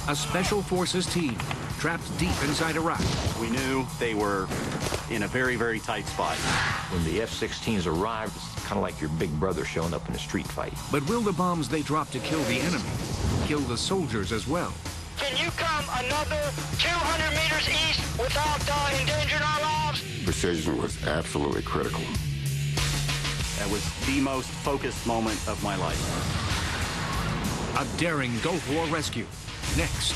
a special forces team trapped deep inside Iraq. We knew they were in a very, very tight spot. When the F-16s arrived, it's kind of like your big brother showing up in a street fight. But will the bombs they drop to kill the enemy kill the soldiers as well? Can you come another 200 meters east without endangering our lives? Precision was absolutely critical. That was the most focused moment of my life. A daring Gulf War rescue. Next.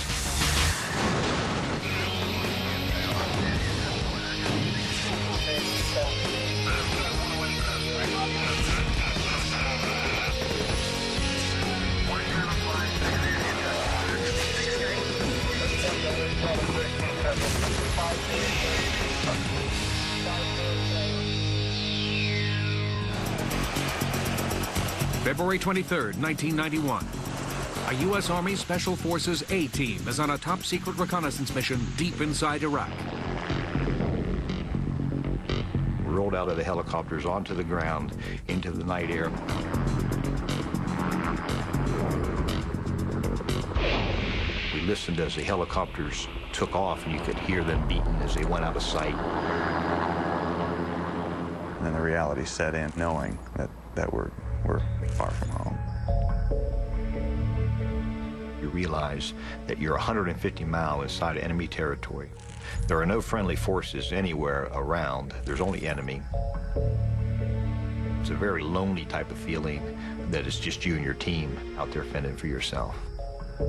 February 23rd, 1991. A U.S. Army Special Forces A-Team is on a top-secret reconnaissance mission deep inside Iraq. We rolled out of the helicopters onto the ground, into the night air. We listened as the helicopters took off, and you could hear them beating as they went out of sight. And then the reality set in, knowing that we're far from home. You realize that you're 150 miles inside enemy territory. There are no friendly forces anywhere around. There's only enemy. It's a very lonely type of feeling that it's just you and your team out there fending for yourself. You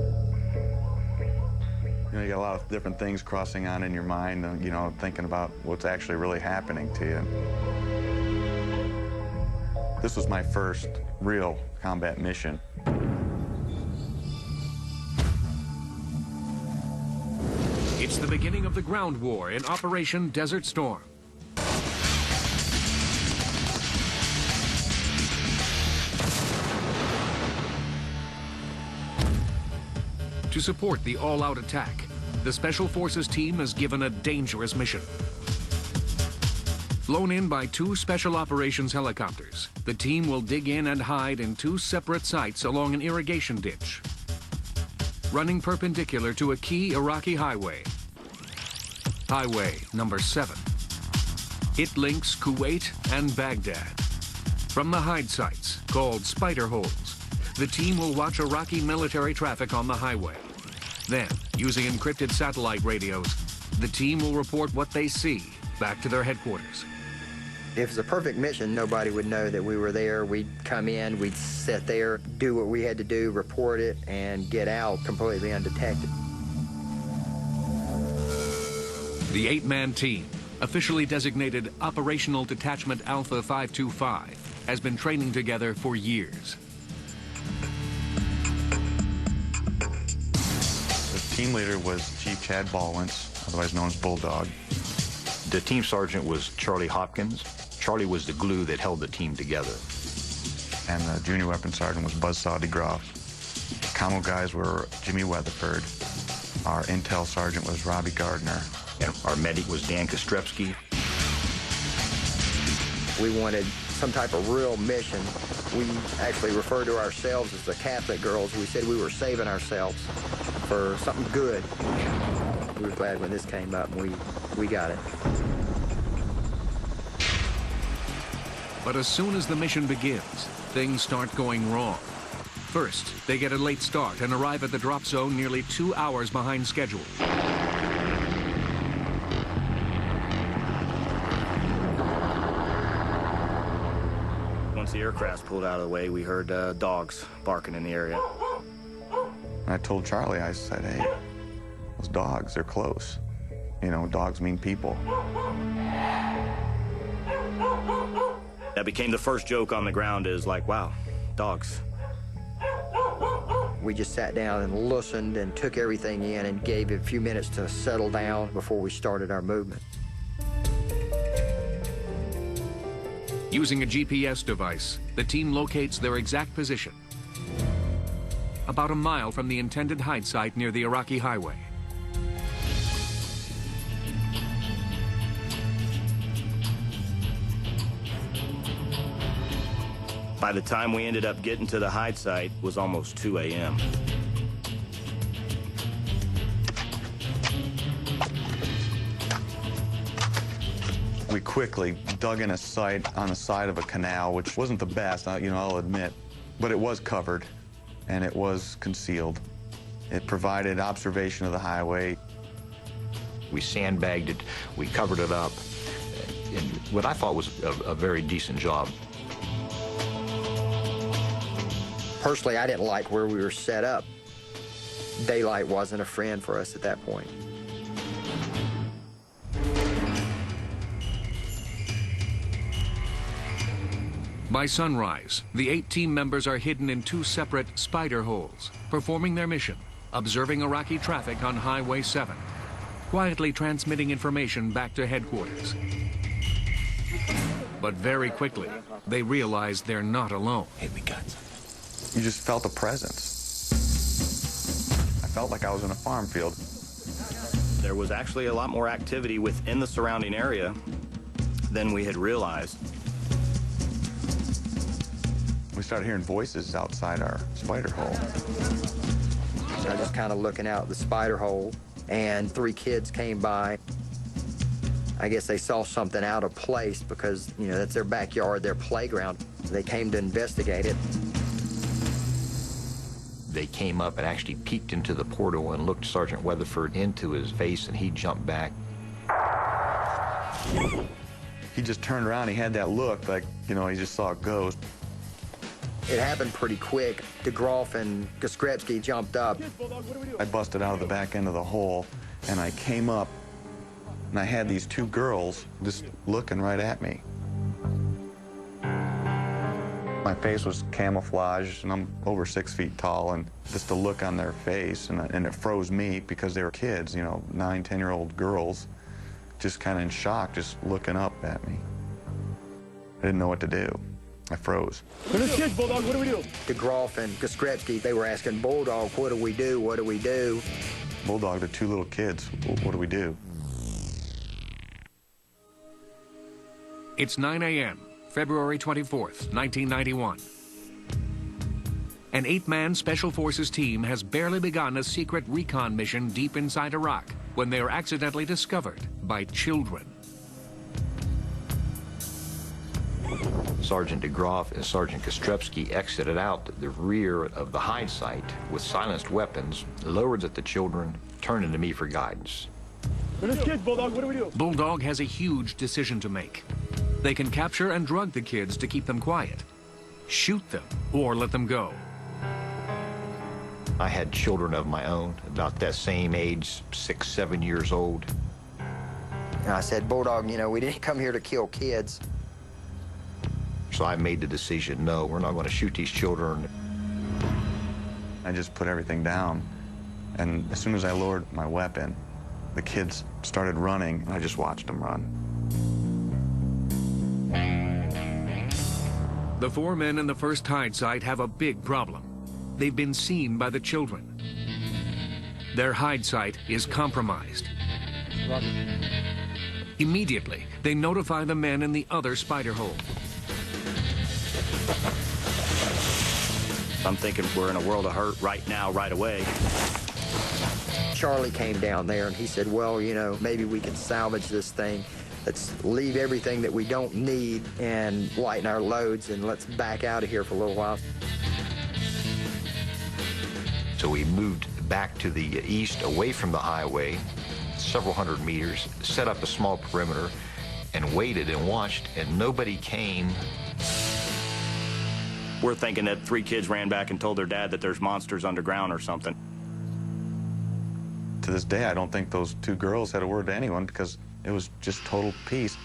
know, you got a lot of different things crossing on in your mind, you know, thinking about what's actually really happening to you. This was my first real combat mission. It's the beginning of the ground war in Operation Desert Storm. To support the all-out attack, the Special Forces team is given a dangerous mission. Flown in by 2 Special Operations helicopters, the team will dig in and hide in 2 separate sites along an irrigation ditch, running perpendicular to a key Iraqi highway. Highway number 7. It links Kuwait and Baghdad. From the hide sites, called spider holes, the team will watch Iraqi military traffic on the highway. Then, using encrypted satellite radios, the team will report what they see back to their headquarters. If it's a perfect mission, nobody would know that we were there. We'd come in, we'd sit there, do what we had to do, report it, and get out completely undetected. The 8-man team, officially designated Operational Detachment Alpha 525, has been training together for years. The team leader was Chief Chad Ballwins, otherwise known as Bulldog. The team sergeant was Charlie Hopkins. Charlie was the glue that held the team together. And the junior weapons sergeant was Buzzsaw DeGroff. Commo guys were Jimmy Weatherford. Our intel sergeant was Robbie Gardner. And our medic was Dan Kostrepski. We wanted some type of real mission. We actually referred to ourselves as the Catholic girls. We said we were saving ourselves for something good. We were glad when this came up and we got it. But as soon as the mission begins, things start going wrong. First, they get a late start and arrive at the drop zone nearly 2 hours behind schedule. Once the aircraft pulled out of the way, we heard dogs barking in the area. And I told Charlie, I said, hey, those dogs, they're close. You know, dogs mean people. That became the first joke on the ground is like, wow, dogs. We just sat down and listened and took everything in and gave it a few minutes to settle down before we started our movement. Using a GPS device, the team locates their exact position, about a mile from the intended hide site near the Iraqi highway. By the time we ended up getting to the hide site, it was almost 2 a.m. We quickly dug in a site on the side of a canal, which wasn't the best, I'll admit, but it was covered and it was concealed. It provided observation of the highway. We sandbagged it, we covered it up, in what I thought was a very decent job. Personally, I didn't like where we were set up. Daylight wasn't a friend for us at that point. By sunrise, the 8 team members are hidden in 2 separate spider holes, performing their mission, observing Iraqi traffic on Highway 7, quietly transmitting information back to headquarters. But very quickly, they realize they're not alone. Hey, we got something. You just felt a presence. I felt like I was in a farm field. There was actually a lot more activity within the surrounding area than we had realized. We started hearing voices outside our spider hole. So I was just kind of looking out the spider hole, and 3 kids came by. I guess they saw something out of place because, that's their backyard, their playground. They came to investigate it. They came up and actually peeked into the portal and looked Sergeant Weatherford into his face, and he jumped back. He just turned around, he had that look like, he just saw a ghost. It happened pretty quick. DeGroff and Kostrepsky jumped up. I busted out of the back end of the hole, and I came up, and I had these 2 girls just looking right at me. My face was camouflaged, and I'm over 6 feet tall, and just the look on their face, and it froze me because they were kids, 9, 10-year-old girls, just kind of in shock, just looking up at me. I didn't know what to do. I froze. Bulldog, what do we do? DeGroff and Kostrepsky, they were asking Bulldog, what do we do? What do we do? Bulldog, the 2 little kids, what do we do? It's 9 a.m., February 24th, 1991. An 8-man Special Forces team has barely begun a secret recon mission deep inside Iraq when they are accidentally discovered by children. Sergeant DeGroff and Sergeant Kostrepsky exited out the rear of the hide site with silenced weapons, lowered at the children, turning to me for guidance. Bulldog, what do we do? Bulldog has a huge decision to make. They can capture and drug the kids to keep them quiet, shoot them, or let them go. I had children of my own, about that same age, 6, 7 years old. And I said, Bulldog, we didn't come here to kill kids. So I made the decision, no, we're not going to shoot these children. I just put everything down, and as soon as I lowered my weapon, the kids started running, and I just watched them run. The 4 men in the first hide site have a big problem. They've been seen by the children. Their hide site is compromised. Immediately, they notify the men in the other spider hole. I'm thinking we're in a world of hurt right now, right away. Charlie came down there and he said, well, maybe we can salvage this thing. Let's leave everything that we don't need and lighten our loads, and let's back out of here for a little while. So we moved back to the east, away from the highway, several hundred meters, set up a small perimeter, and waited and watched, and nobody came. We're thinking that 3 kids ran back and told their dad that there's monsters underground or something. To this day, I don't think those 2 girls had a word to anyone because it was just total peace.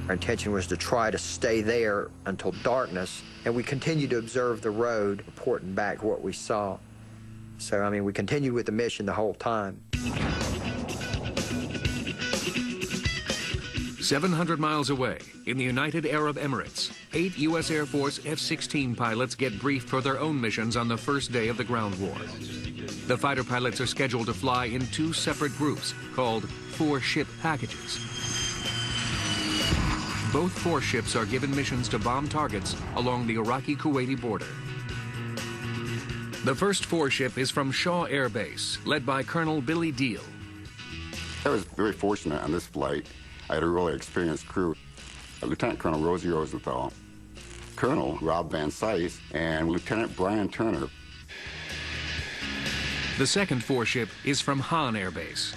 Our intention was to try to stay there until darkness, and we continued to observe the road, reporting back what we saw. So, we continued with the mission the whole time. 700 miles away, in the United Arab Emirates, 8 U.S. Air Force F-16 pilots get briefed for their own missions on the first day of the ground war. The fighter pilots are scheduled to fly in 2 separate groups called 4-ship packages. Both 4 ships are given missions to bomb targets along the Iraqi-Kuwaiti border. The first 4-ship is from Shaw Air Base, led by Colonel Billy Deal. I was very fortunate on this flight. I had a really experienced crew. Lieutenant Colonel Rosie Rosenthal, Colonel Rob Van Cise, and Lieutenant Brian Turner. The second four-ship is from Hahn Air Base.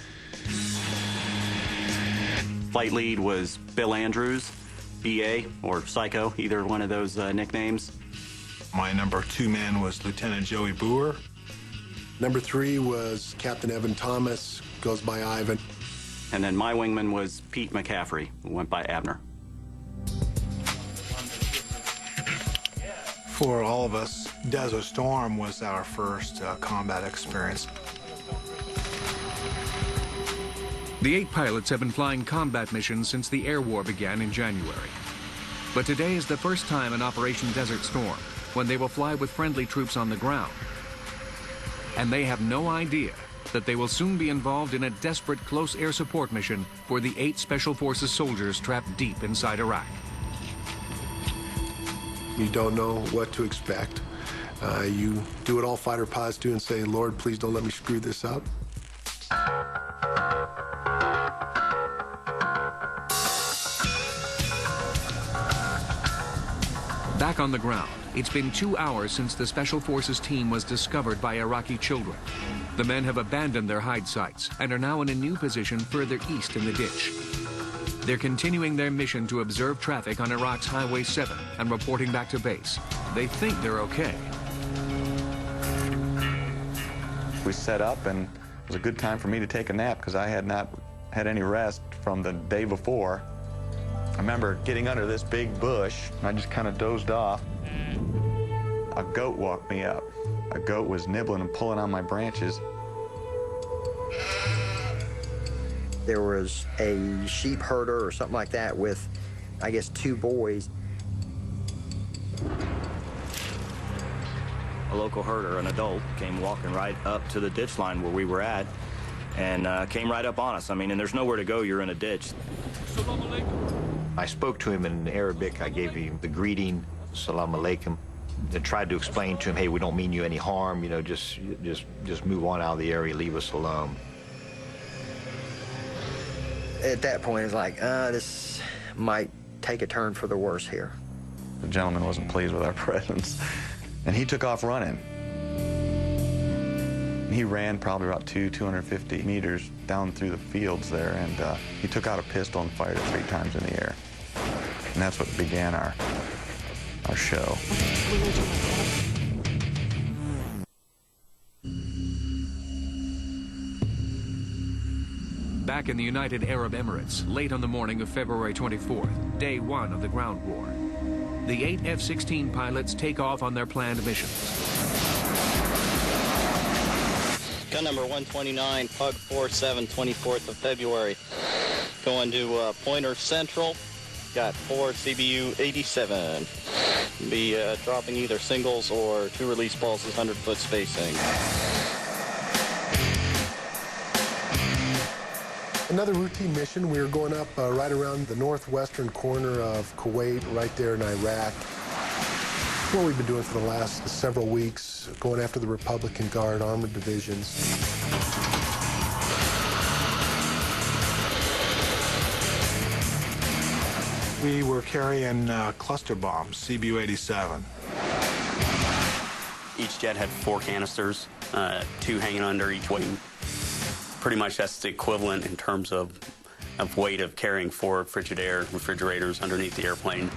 Flight lead was Bill Andrews, BA, or Psycho, either one of those nicknames. My number 2 man was Lieutenant Joey Boer. Number 3 was Captain Evan Thomas, goes by Ivan. And then my wingman was Pete McCaffrey, who went by Abner. For all of us, Desert Storm was our first combat experience. The 8 pilots have been flying combat missions since the air war began in January. But today is the first time in Operation Desert Storm when they will fly with friendly troops on the ground. And they have no idea that they will soon be involved in a desperate close air support mission for the 8 Special Forces soldiers trapped deep inside Iraq. You don't know what to expect. You do what all fighter pilots do and say, Lord, please don't let me screw this up. Back on the ground, it's been 2 hours since the Special Forces team was discovered by Iraqi children. The men have abandoned their hide sites and are now in a new position further east in the ditch. They're continuing their mission to observe traffic on Iraq's Highway 7 and reporting back to base. They think they're okay. We set up, and it was a good time for me to take a nap because I had not had any rest from the day before. I remember getting under this big bush, and I just kind of dozed off. A goat walked me up. A goat was nibbling and pulling on my branches. There was a sheep herder or something like that with, I guess, 2 boys. A local herder, an adult, came walking right up to the ditch line where we were at and came right up on us. I mean, and there's nowhere to go. You're in a ditch. I spoke to him in Arabic. I gave him the greeting, Salam Alaikum, and tried to explain to him, hey, we don't mean you any harm, you know, just move on out of the area, leave us alone. At that point, it's like, this might take a turn for the worse here. The gentleman wasn't pleased with our presence, and he took off running. He ran probably about 250 meters down through the fields there, and he took out a pistol and fired it 3 times in the air. And that's what began our show. Back in the United Arab Emirates, late on the morning of February 24th, day 1 of the ground war, the 8 F-16 pilots take off on their planned missions. Gun number 129, Pug 47, 24th of February. Going to Pointer Central. Got 4 CBU 87. Be dropping either singles or 2 release balls with 100-foot spacing. Another routine mission. We were going up right around the northwestern corner of Kuwait, right there in Iraq. What we've been doing for the last several weeks, going after the Republican Guard armored divisions. We were carrying cluster bombs, CBU-87. Each jet had 4 canisters, 2 hanging under each wing. Pretty much that's the equivalent in terms of weight of carrying 4 Frigidaire refrigerators underneath the airplane.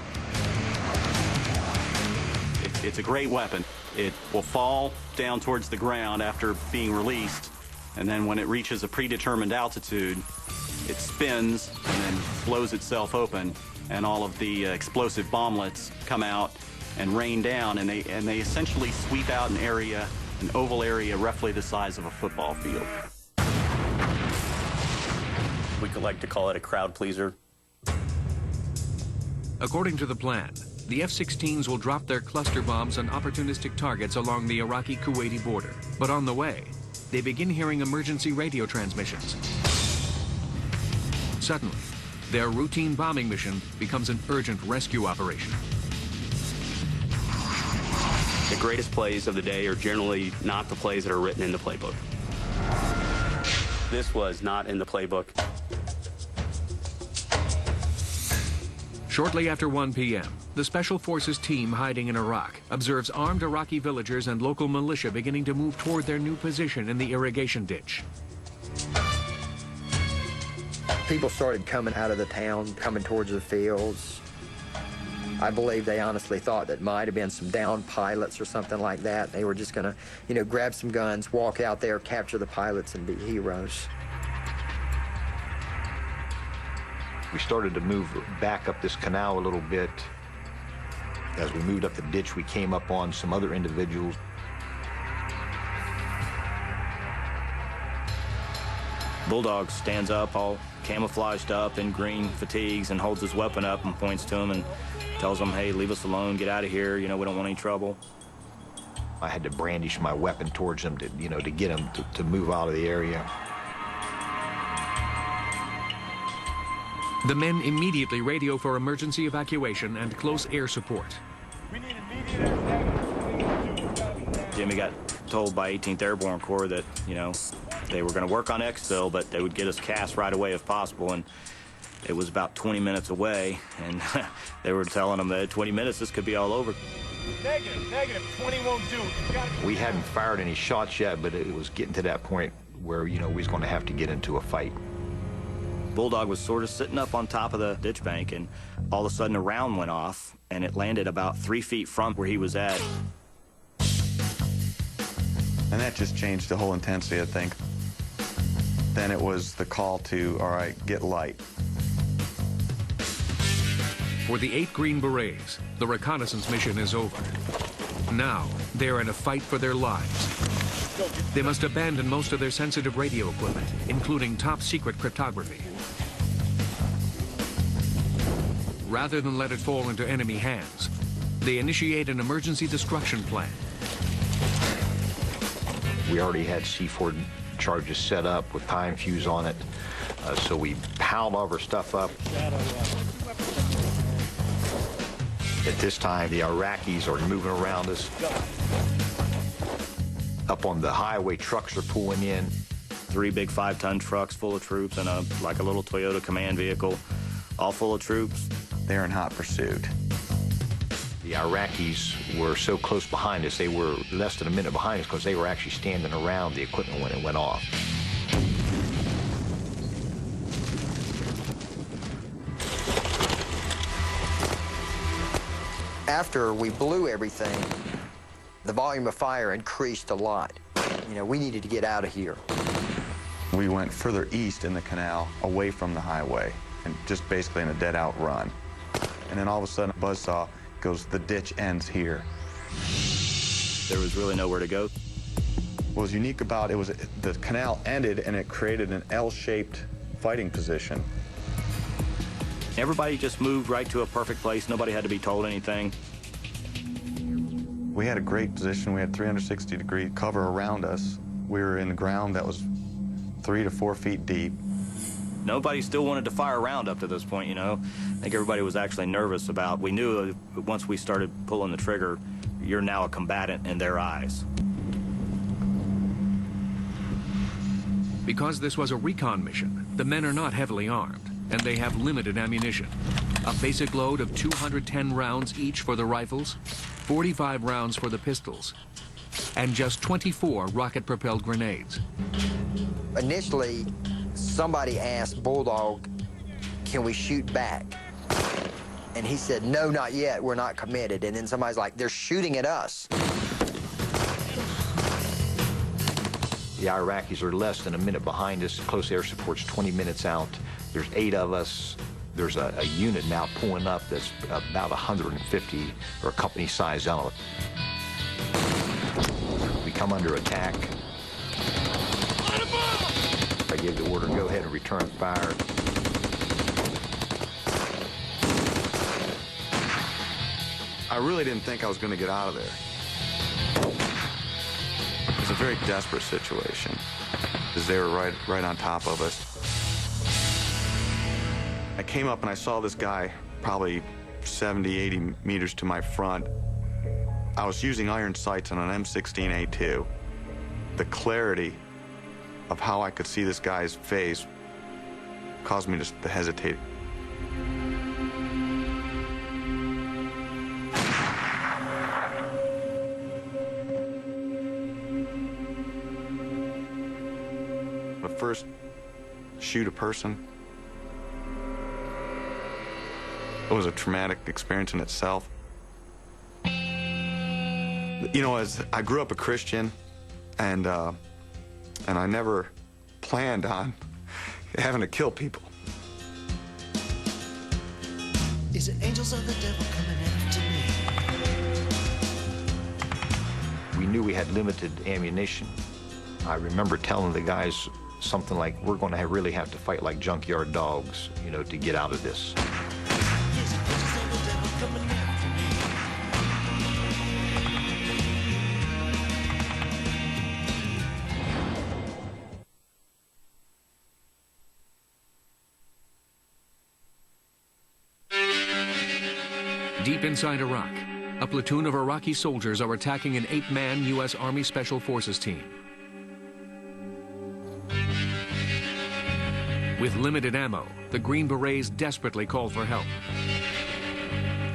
It's a great weapon. It will fall down towards the ground after being released, and then when it reaches a predetermined altitude, it spins and then blows itself open, and all of the explosive bomblets come out and rain down, and they essentially sweep out an area, an oval area roughly the size of a football field. We could like to call it a crowd pleaser. According to the plan, the F-16s will drop their cluster bombs on opportunistic targets along the Iraqi-Kuwaiti border. But on the way, they begin hearing emergency radio transmissions. Suddenly, their routine bombing mission becomes an urgent rescue operation. The greatest plays of the day are generally not the plays that are written in the playbook. This was not in the playbook. Shortly after 1 p.m., the Special Forces team hiding in Iraq observes armed Iraqi villagers and local militia beginning to move toward their new position in the irrigation ditch. People started coming out of the town, coming towards the fields. I believe they honestly thought that might have been some downed pilots or something like that. They were just going to, grab some guns, walk out there, capture the pilots, and be heroes. We started to move back up this canal a little bit. As we moved up the ditch, we came up on some other individuals. Bulldog stands up, all camouflaged up in green fatigues, and holds his weapon up and points to him and tells him, hey, leave us alone, get out of here, we don't want any trouble. I had to brandish my weapon towards him to, to get him to move out of the area. The men immediately radio for emergency evacuation and close air support. Jimmy got told by 18th Airborne Corps that, they were going to work on exfil, but they would get us cast right away if possible. And it was about 20 minutes away, and they were telling them that 20 minutes, this could be all over. Negative, 20 won't do. We hadn't fired any shots yet, but it was getting to that point where, we was going to have to get into a fight. Bulldog was sort of sitting up on top of the ditch bank, and all of a sudden a round went off, and it landed about 3 feet from where he was at. And that just changed the whole intensity, I think. Then it was the call to, all right, get light. For the 8 Green Berets, the reconnaissance mission is over. Now, they're in a fight for their lives. They must abandon most of their sensitive radio equipment, including top-secret cryptography. Rather than let it fall into enemy hands, they initiate an emergency destruction plan. We already had C4 charges set up with time fuse on it, so we piled all of our stuff up. At this time, the Iraqis are moving around us. Up on the highway, trucks are pulling in. 3 big 5-ton trucks full of troops and a little Toyota command vehicle, all full of troops. They're in hot pursuit. The Iraqis were so close behind us, they were less than a minute behind us because they were actually standing around the equipment when it went off. After we blew everything, the volume of fire increased a lot. We needed to get out of here. We went further east in the canal, away from the highway, and just basically in a dead-out run. And then all of a sudden, a buzzsaw goes, the ditch ends here. There was really nowhere to go. What was unique about it was the canal ended, and it created an L-shaped fighting position. Everybody just moved right to a perfect place. Nobody had to be told anything. We had a great position. We had 360-degree cover around us. We were in the ground that was 3 to 4 feet deep. Nobody still wanted to fire a round up to this point, I think everybody was actually nervous about. We knew once we started pulling the trigger, you're now a combatant in their eyes. Because this was a recon mission, the men are not heavily armed, and they have limited ammunition. A basic load of 210 rounds each for the rifles, 45 rounds for the pistols, and just 24 rocket-propelled grenades. Initially, somebody asked Bulldog, can we shoot back? And he said, no, not yet, we're not committed. And then somebody's like, they're shooting at us. The Iraqis are less than a minute behind us. Close air support's 20 minutes out. There's 8 of us. There's a unit now pulling up that's about 150 or a company-sized element. We come under attack. I gave the order, go ahead and return fire. I really didn't think I was going to get out of there. It was a very desperate situation, because they were right on top of us. I came up and I saw this guy probably 70, 80 meters to my front. I was using iron sights on an M16A2. The clarity of how I could see this guy's face caused me to hesitate. The first shoot a person, it was a traumatic experience in itself. You know, as I grew up a Christian, and I never planned on having to kill people. Is it angels or the devil coming after me? We knew we had limited ammunition. I remember telling the guys something like, we're going to really have to fight like junkyard dogs, you know, to get out of this. Is it angels or the devil coming after me? Deep inside Iraq, a platoon of Iraqi soldiers are attacking an 8-man U.S. Army Special Forces team. With limited ammo, the Green Berets desperately call for help.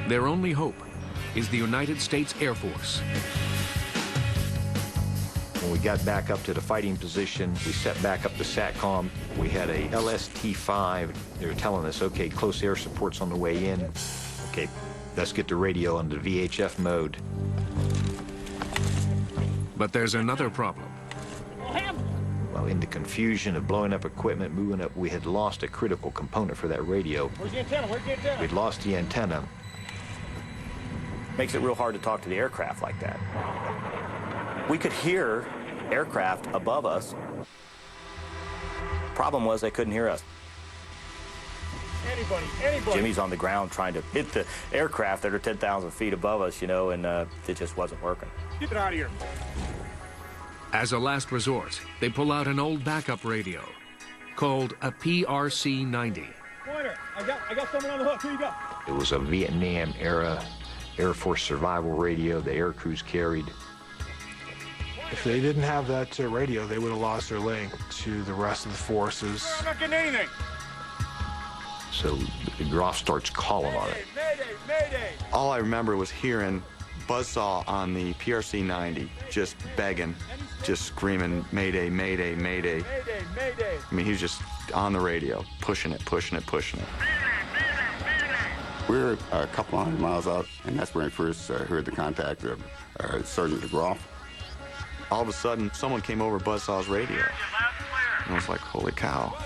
Their only hope is the United States Air Force. When we got back up to the fighting position, we set back up the SATCOM. We had a LST-5. They were telling us, okay, close air support's on the way in. Okay, let's get the radio on the VHF mode. But there's another problem. Well, in the confusion of blowing up equipment, moving up, we had lost a critical component for that radio. Where's the antenna? Where's the antenna? We'd lost the antenna. Makes it real hard to talk to the aircraft like that. We could hear aircraft above us. Problem was they couldn't hear us. Anybody. Jimmy's on the ground trying to hit the aircraft that are 10,000 feet above us, you know, and it just wasn't working. Get it out of here. As a last resort, they pull out an old backup radio called a PRC-90. Pointer, I got someone on the hook. Here you go. It was a Vietnam-era Air Force survival radio the air crews carried. If they didn't have that radio, they would have lost their link to the rest of the forces. I'm not getting anything. So Groff starts calling on it. Mayday, mayday. All I remember was hearing Buzzsaw on the PRC-90 just begging, just screaming, Mayday, Mayday, Mayday. Mayday, mayday. I mean, he was just on the radio, pushing it, pushing it, pushing it. We were a couple hundred miles out, and that's when I first heard the contact of Sergeant DeGroff. All of a sudden, someone came over Buzzsaw's radio. And I was like, holy cow.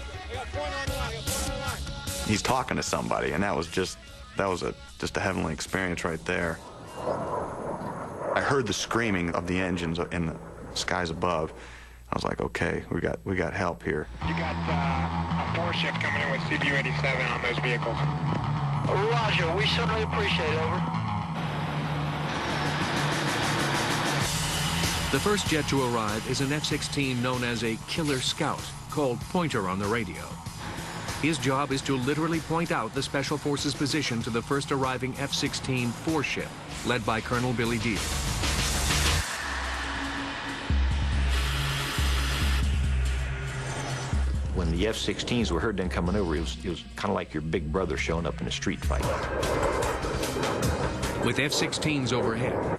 He's talking to somebody, and that was just a heavenly experience right there. I heard the screaming of the engines in the skies above. I was like, okay, we got help here. You got a 4-ship coming in with CBU-87 on those vehicles. Roger, we certainly appreciate it. Over. The first jet to arrive is an F-16 known as a Killer Scout, called Pointer on the radio. His job is to literally point out the Special Forces position to the first arriving F-16 4-ship, led by Colonel Billy Deal. When the F-16s were heard them coming over, it was kind of like your big brother showing up in a street fight. With F-16s overhead,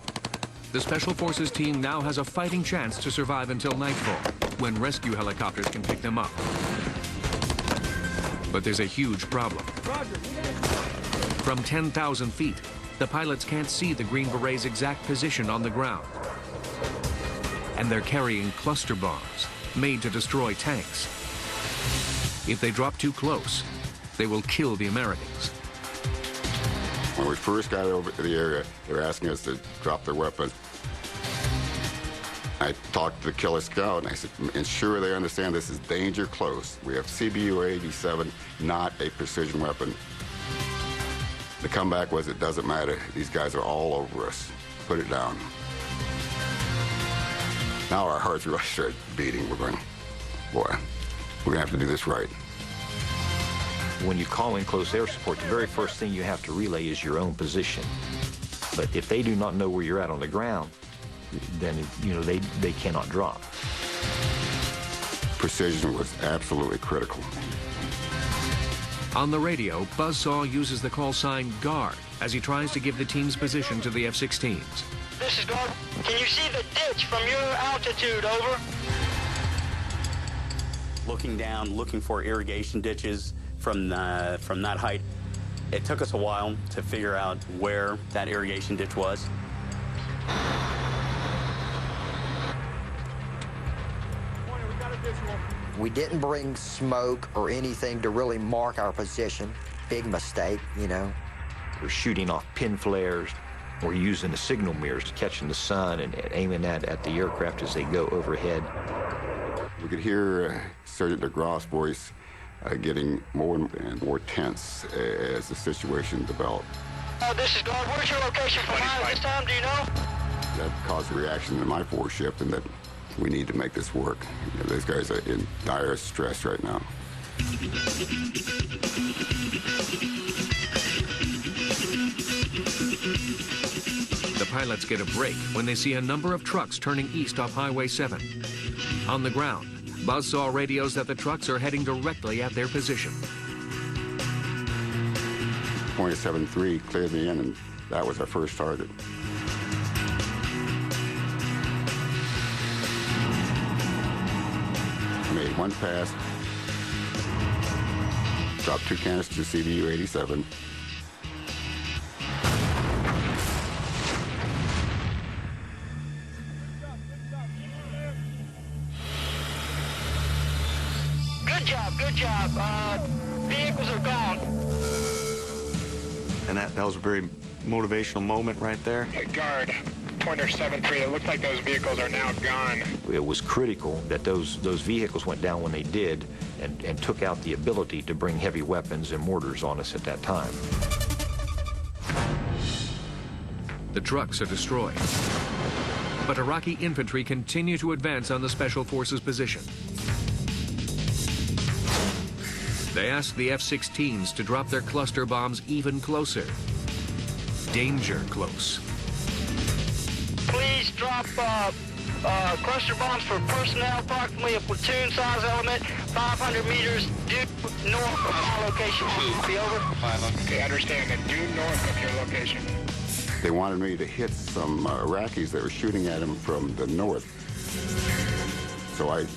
the Special Forces team now has a fighting chance to survive until nightfall, when rescue helicopters can pick them up. But there's a huge problem. From 10,000 feet, the pilots can't see the Green Berets' exact position on the ground. And they're carrying cluster bombs made to destroy tanks. If they drop too close, they will kill the Americans. When we first got over to the area, they were asking us to drop their weapons. I talked to the Killer Scout, and I said, ensure they understand this is danger close. We have CBU-87, not a precision weapon. The comeback was, it doesn't matter. These guys are all over us. Put it down. Now our hearts really start beating. We're going, boy, we're going to have to do this right. When you call in close air support, the very first thing you have to relay is your own position. But if they do not know where you're at on the ground, then, you know, they cannot drop. precision was absolutely critical. On the radio, Buzzsaw uses the call sign guard as he tries to give the team's position to the F-16s. This is guard. Can you see the ditch from your altitude? Over. Looking down, looking for irrigation ditches from that height. It took us a while to figure out where that irrigation ditch was. We didn't bring smoke or anything to really mark our position. Big mistake, you know. We're shooting off pin flares. We're using the signal mirrors, catching the sun and aiming at the aircraft as they go overhead. We could hear Sergeant DeGraff's voice getting more and more tense as the situation developed. This is guard. Where's your location for mine this time? Do you know? That caused a reaction in my force ship, and that we need to make this work. You know, these guys are in dire stress right now. The pilots get a break when they see a number of trucks turning east off Highway 7. On the ground, Buzzsaw radios that the trucks are heading directly at their position. Pointer 7-3 cleared me in, and that was our first target. I made one pass, dropped 2 canisters to CBU-87. Good job. Vehicles are gone. And that was a very motivational moment right there. Guard, Pointer 7-3, it looks like those vehicles are now gone. It was critical that those vehicles went down when they did and took out the ability to bring heavy weapons and mortars on us at that time. The trucks are destroyed. But Iraqi infantry continue to advance on the Special Forces position. They ask the F-16s to drop their cluster bombs even closer. Danger close. Please drop cluster bombs for personnel, approximately a platoon size element, 500 meters due north of my location. Be over. Okay, understand that due north of your location. They wanted me to hit some Iraqis that were shooting at him from the north. So I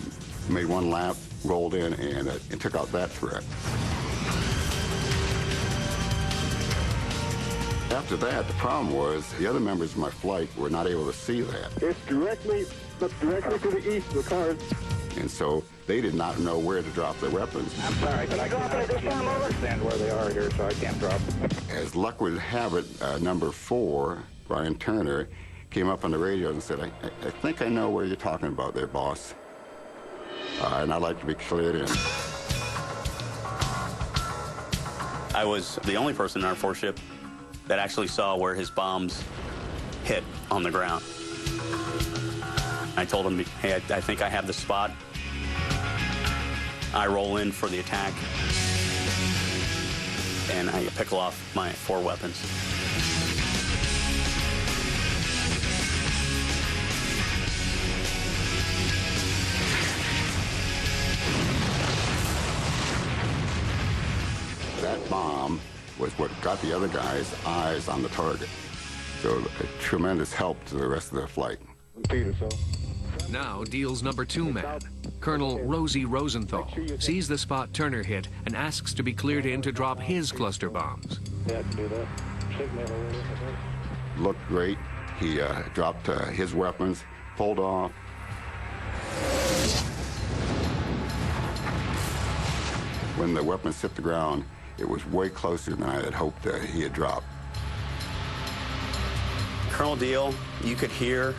made one lap, rolled in, and took out that threat. After that, the problem was the other members of my flight were not able to see that. It's directly to the east of the cars. And so they did not know where to drop their weapons. I'm sorry, but I can't understand where they are here, so I can't drop. As luck would have it, number 4, Brian Turner, came up on the radio and said, I think I know where you're talking about there, boss. And I'd like to be cleared in. I was the only person in our force ship that actually saw where his bombs hit on the ground. I told him, hey, I think I have the spot. I roll in for the attack, and I pickle off my 4 weapons. That bomb was what got the other guy's eyes on the target. So a tremendous help to the rest of the flight. Now deals number 2 man. Colonel Rosie Rosenthal sees the spot Turner hit and asks to be cleared in to drop his cluster bombs. Looked great. He dropped his weapons, pulled off. When the weapons hit the ground, it was way closer than I had hoped he had dropped. Colonel Deal, you could hear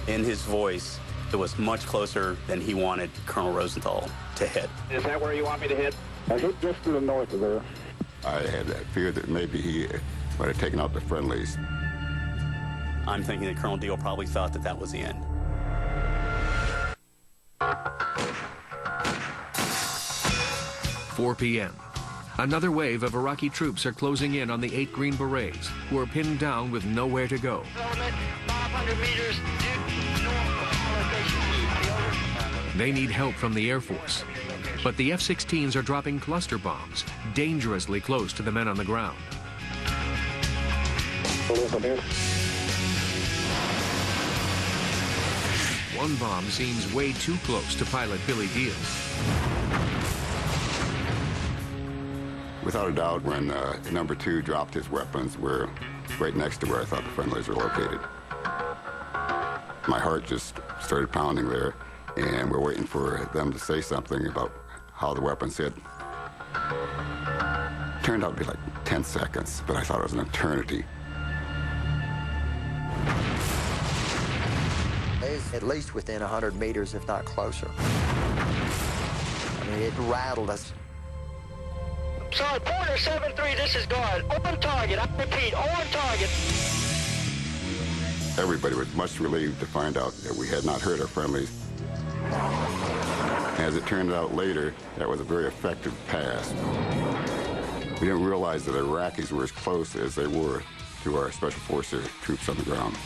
in his voice, it was much closer than he wanted Colonel Rosenthal to hit. Is that where you want me to hit? I hit just to the north of there. I had feared that maybe he might have taken out the friendlies. I'm thinking that Colonel Deal probably thought that that was the end. "4 p.m. Another wave of Iraqi troops are closing in on the 8 Green Berets, who are pinned down with nowhere to go. Element, 500 meters due north of my location. Be over. They need help from the Air Force. But the F-16s are dropping cluster bombs dangerously close to the men on the ground. One bomb seems way too close to pilot Billy Deal. Without a doubt, when number 2 dropped his weapons, we're right next to where I thought the friendlies were located. My heart just started pounding there, and we're waiting for them to say something about how the weapons hit. Turned out to be like 10 seconds, but I thought it was an eternity. At least within 100 meters, if not closer. I mean, it rattled us. Sorry, Pointer 7-3, this is Guard. On target, I repeat, on target. Everybody was much relieved to find out that we had not hurt our friendlies. As it turned out later, that was a very effective pass. We didn't realize that the Iraqis were as close as they were to our Special Forces troops on the ground.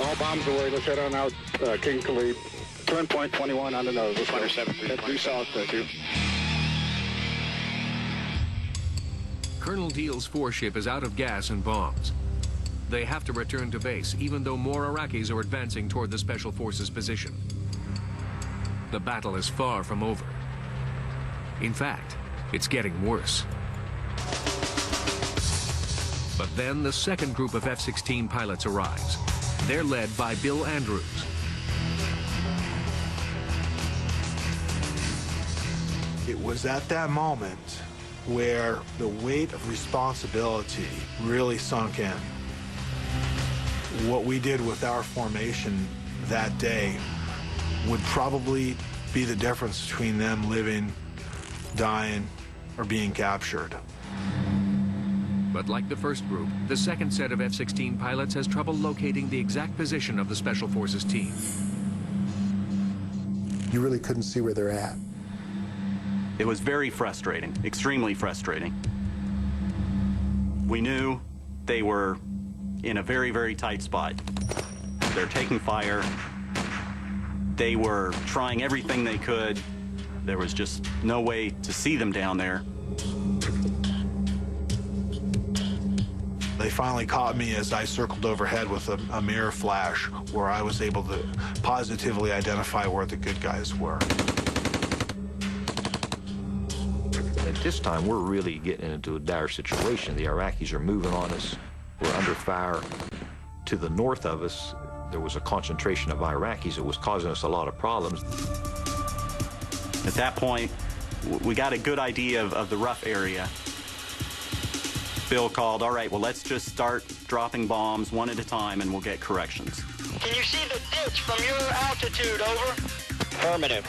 All bombs away. Let's head on out, King Khalid. Turn point 21 on the nose. Let's go. 7-3. Due south, thank you. Colonel Deal's 4-ship is out of gas and bombs. They have to return to base, even though more Iraqis are advancing toward the Special Forces position. The battle is far from over. In fact, it's getting worse. But then the second group of F-16 pilots arrives. They're led by Bill Andrews. It was at that moment where the weight of responsibility really sunk in. What we did with our formation that day would probably be the difference between them living, dying, or being captured. But like the first group, the second set of F-16 pilots has trouble locating the exact position of the Special Forces team. You really couldn't see where they're at. It was very frustrating, extremely frustrating. We knew they were in a very, very tight spot. They're taking fire. They were trying everything they could. There was just no way to see them down there. They finally caught me as I circled overhead with a mirror flash where I was able to positively identify where the good guys were. At this time, we're really getting into a dire situation. The Iraqis are moving on us. We're under fire. To the north of us, there was a concentration of Iraqis that was causing us a lot of problems. At that point, we got a good idea of the rough area. Bill called, all right, well, let's just start dropping bombs one at a time and we'll get corrections. Can you see the ditch from your altitude, over? Affirmative.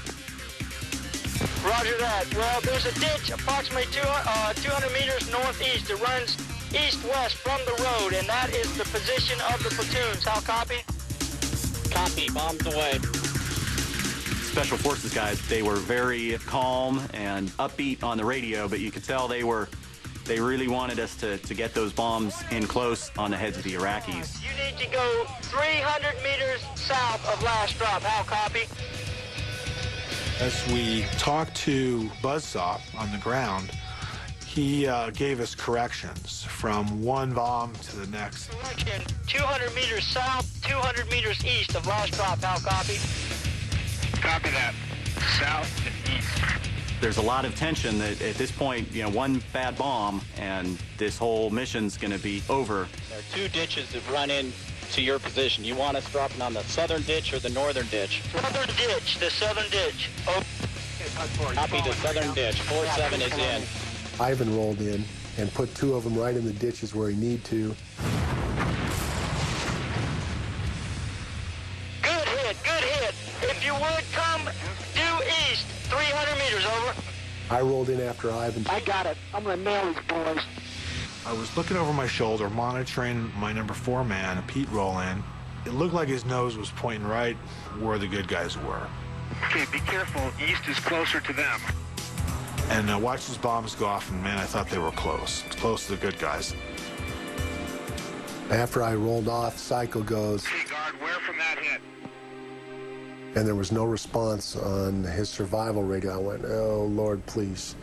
Roger that. Well, there's a ditch approximately 200 meters northeast. It runs east-west from the road, and that is the position of the platoons. How copy? Copy. Bombs away. Special Forces guys, they were very calm and upbeat on the radio, but you could tell they really wanted us to get those bombs in close on the heads of the Iraqis. You need to go 300 meters south of last drop. How copy? As we talked to Buzzsaw on the ground, he gave us corrections from one bomb to the next. Correction, 200 meters south, 200 meters east of last drop. How copy? Copy that. South and east. There's a lot of tension that at this point, you know, one bad bomb and this whole mission's going to be over. There are 2 ditches that run in to your position. You want us dropping on the southern ditch or the northern ditch? Southern ditch, the southern ditch. Oh. Copy the southern ditch. 4-7 is in. Ivan rolled in and put 2 of them right in the ditches where he need to. Good hit, good hit. If you would come due east, 300 meters, over. I rolled in after Ivan. I got it. I'm going to nail these boys. I was looking over my shoulder, monitoring my number 4 man, Pete, roll in. It looked like his nose was pointing right where the good guys were. Okay, be careful. East is closer to them. And I watched his bombs go off, and man, I thought they were close to the good guys. After I rolled off, Psycho goes, Hey, guard, where from that hit? And there was no response on his survival radio. I went, oh, Lord, please.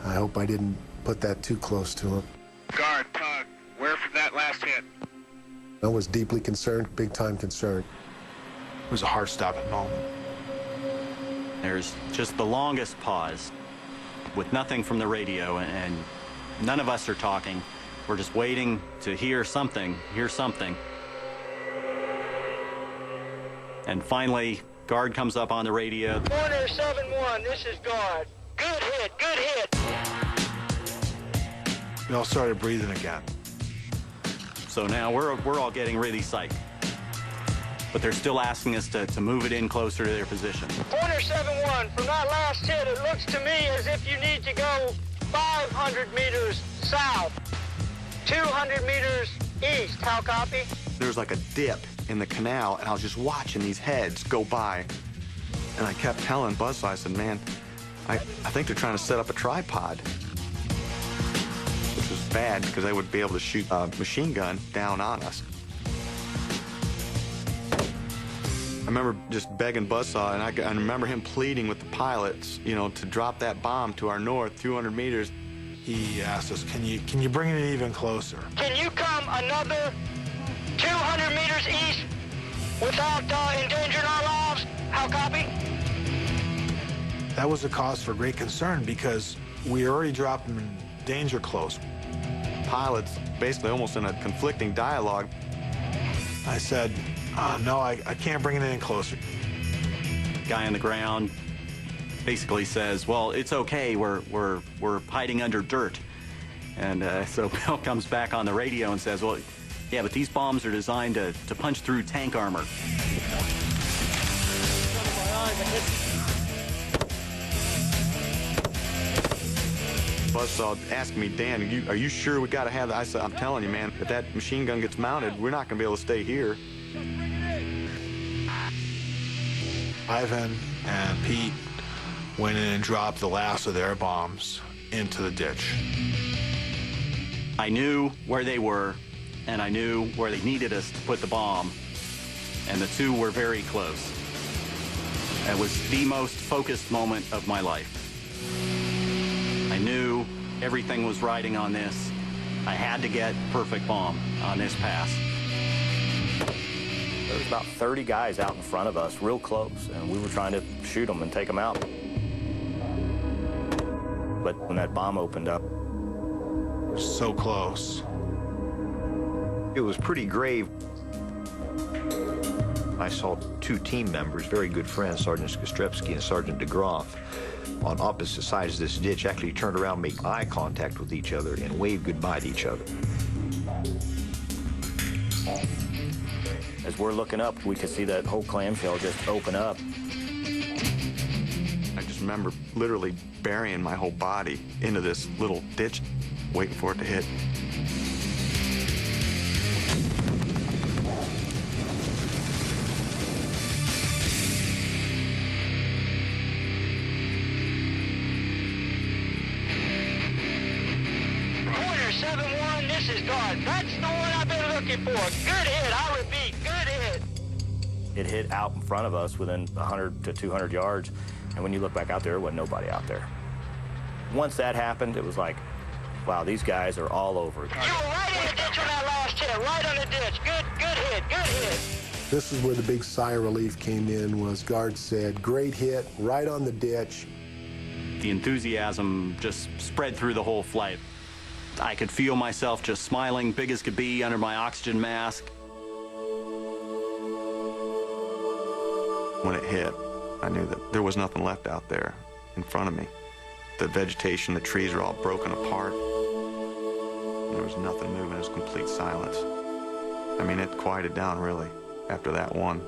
I hope I didn't put that too close to him. Guard, Pug, where from that last hit? I was deeply concerned, big time concerned. It was a heart-stopping moment. There's just the longest pause with nothing from the radio, and none of us are talking. We're just waiting to hear something. And finally, Guard comes up on the radio. Pointer 7-1, this is Guard. Good hit, good hit. We all started breathing again. So now we're all getting really psyched. But they're still asking us to move it in closer to their position. Pointer 7-1, from that last hit, it looks to me as if you need to go 500 meters south, 200 meters east. How copy? There was like a dip in the canal, and I was just watching these heads go by. And I kept telling Buzzsaw, I said, man, I think they're trying to set up a tripod. Which was bad, because they would be able to shoot a machine gun down on us. I remember just begging Buzzsaw, and I remember him pleading with the pilots, you know, to drop that bomb to our north, 200 meters. He asked us, can you bring it even closer? Can you come another 200 meters east without endangering our lives? How copy? That was a cause for great concern because we already dropped them in danger close. Pilots basically almost in a conflicting dialogue. I said, no, I can't bring it any closer. Guy on the ground basically says, well, it's okay, we're hiding under dirt. And so Bill comes back on the radio and says, well, yeah, but these bombs are designed to punch through tank armor. Buzzsaw asked me, Dan, are you sure we got to have that? I said, I'm telling you, man, if that machine gun gets mounted, we're not going to be able to stay here. Ivan and Pete went in and dropped the last of their bombs into the ditch. I knew where they were, and I knew where they needed us to put the bomb, and the two were very close. It was the most focused moment of my life. I knew everything was riding on this. I had to get perfect bomb on this pass. There was about 30 guys out in front of us, real close, and we were trying to shoot them and take them out. But when that bomb opened up, so close. It was pretty grave. I saw two team members, very good friends, Sergeant Kostrepski and Sergeant DeGroff, on opposite sides of this ditch, actually turned around, make eye contact with each other, and wave goodbye to each other. as we're looking up, we could see that whole clamshell just open up. I just remember literally burying my whole body into this little ditch, waiting for it to hit. Pointer 7-1, this is Guard. That's the one I've been looking for. Good hit, I repeat, good hit. It hit out in front of us within 100 to 200 yards, and when you look back out there wasn't nobody out there. Once that happened, it was like, wow, these guys are all over it. You were right in the ditch on that last hit, right on the ditch. Good hit, good hit. This is where the big sigh of relief came in, was Guard said, great hit, right on the ditch. The enthusiasm just spread through the whole flight. I could feel myself just smiling, big as could be, under my oxygen mask. When it hit, I knew that there was nothing left out there in front of me. The vegetation, the trees were all broken apart. There was nothing moving, it was complete silence. I mean, it quieted down, really, after that one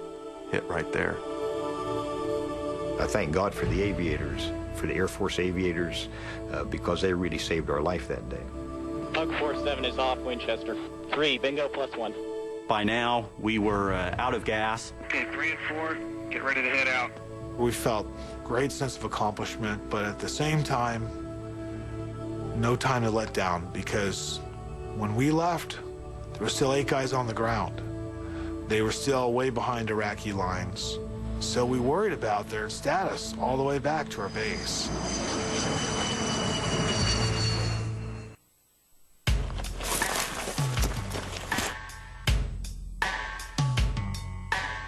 hit right there. I thank God for the aviators, for the Air Force aviators, because they really saved our life that day. Bug 47 is off, Winchester. 3, bingo +1. By now, we were out of gas. Okay, 3 and 4, get ready to head out. We felt great sense of accomplishment, but at the same time, no time to let down, because when we left, there were still 8 guys on the ground. They were still way behind Iraqi lines. So we worried about their status all the way back to our base.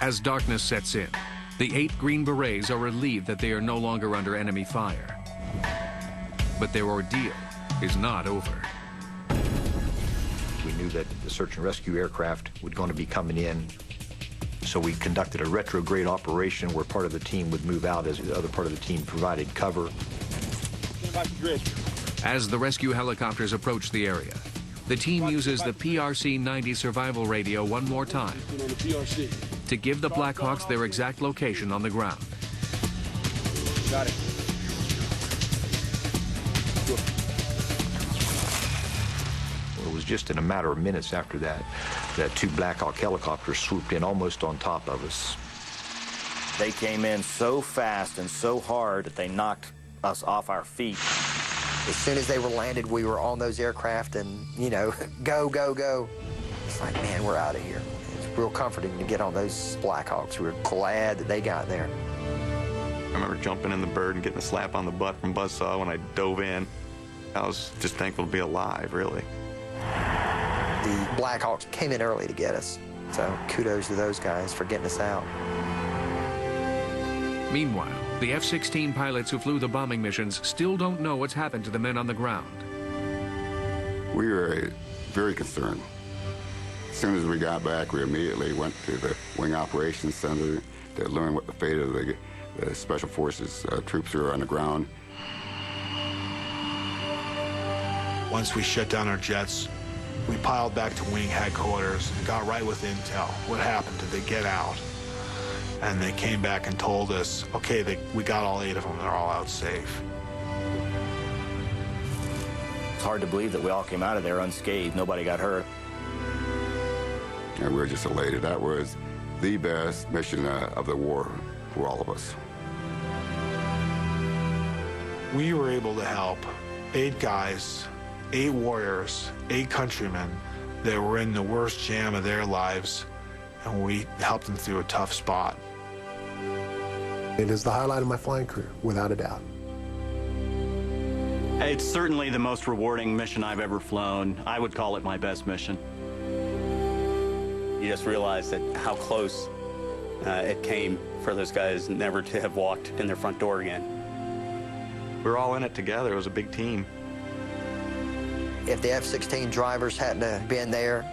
As darkness sets in, the 8 Green Berets are relieved that they are no longer under enemy fire. But their ordeal is not over. We knew that the search and rescue aircraft was going to be coming in, so we conducted a retrograde operation where part of the team would move out as the other part of the team provided cover. As the rescue helicopters approach the area, the team uses the PRC-90 survival radio one more time to give the Blackhawks their exact location on the ground. Got it. It was just in a matter of minutes after that, that 2 Black Hawk helicopters swooped in almost on top of us. They came in so fast and so hard that they knocked us off our feet. As soon as they were landed, we were on those aircraft and, you know, go, go, go. It's like, man, we're out of here. It's real comforting to get on those Blackhawks. We were glad that they got there. I remember jumping in the bird and getting a slap on the butt from Buzzsaw when I dove in. I was just thankful to be alive, really. The Blackhawks came in early to get us, so kudos to those guys for getting us out. Meanwhile, the F-16 pilots who flew the bombing missions still don't know what's happened to the men on the ground. We were very concerned. As soon as we got back, we immediately went to the Wing Operations Center to learn what the fate of the Special Forces troops who were on the ground. Once we shut down our jets, we piled back to Wing headquarters and got right with intel. What happened? Did they get out? And they came back and told us, okay, we got all 8 of them. They're all out safe. It's hard to believe that we all came out of there unscathed. Nobody got hurt. And we were just elated. That was the best mission of the war for all of us. We were able to help 8 guys, 8 warriors, 8 countrymen that were in the worst jam of their lives, and we helped them through a tough spot. It is the highlight of my flying career, without a doubt. It's certainly the most rewarding mission I've ever flown. I would call it my best mission. You just realize that how close it came for those guys never to have walked in their front door again. We were all in it together. It was a big team. If the F-16 drivers hadn't have been there,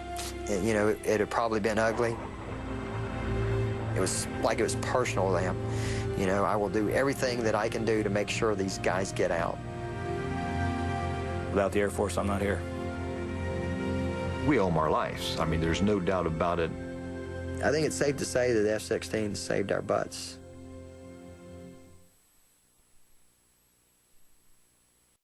you know, it'd have probably been ugly. It was like it was personal to them. You know, I will do everything that I can do to make sure these guys get out. Without the Air Force, I'm not here. We owe them our lives. I mean, there's no doubt about it. I think it's safe to say that the F-16 saved our butts.